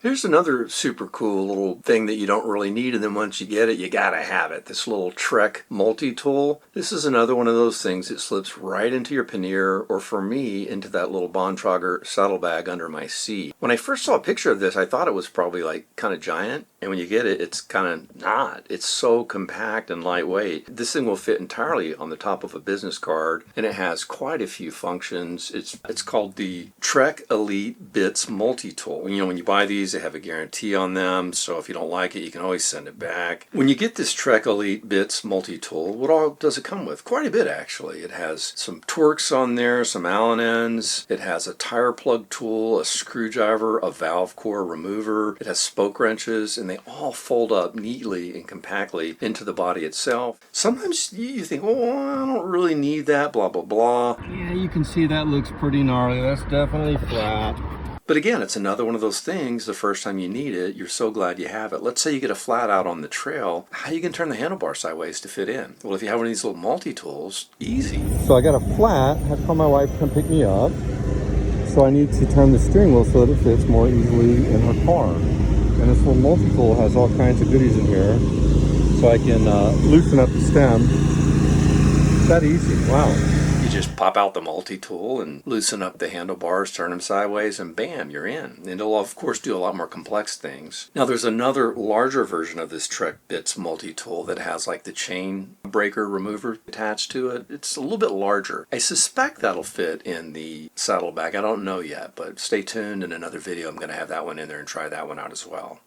Here's another super cool little thing that you don't really need, and then once you get it, you gotta have it. This little Trek multi-tool. This is another one of those things that slips right into your pannier, or for me, into that little Bontrager saddlebag under my seat. When I first saw a picture of this, I thought it was probably like kind of giant, and when you get it, it's kind of not. It's so compact and lightweight. This thing will fit entirely on the top of a business card, and it has quite a few functions. It's called the Trek Elite Bits Multi-Tool. You know, when you buy these, they have a guarantee on them, so if you don't like it, you can always send it back. When you get this Trek Elite Bits Multi-Tool, what all does it come with? Quite a bit, actually. It has some Torx on there, some Allen ends. It has a tire plug tool, a screwdriver, a valve core remover. It has spoke wrenches, and they all fold up neatly and compactly into the body itself. Sometimes you think, oh, I don't really need that, blah, blah, blah. Yeah, you can see that looks pretty gnarly. That's definitely flat. But again, it's another one of those things, the first time you need it, you're so glad you have it. Let's say you get a flat out on the trail, how you can turn the handlebar sideways to fit in? Well, if you have one of these little multi-tools, easy. So I got a flat, I had to call my wife to come pick me up. So I need to turn the steering wheel so that it fits more easily in her car. And this little multi-tool has all kinds of goodies in here. So I can loosen up the stem. That easy, wow. You just pop out the multi-tool and loosen up the handlebars, turn them sideways, and bam, you're in. And it'll, of course, do a lot more complex things. Now, there's another larger version of this Trek Bits multi-tool that has like the chain breaker remover attached to it. It's a little bit larger. I suspect that'll fit in the saddlebag. I don't know yet, but stay tuned. In another video, I'm going to have that one in there and try that one out as well.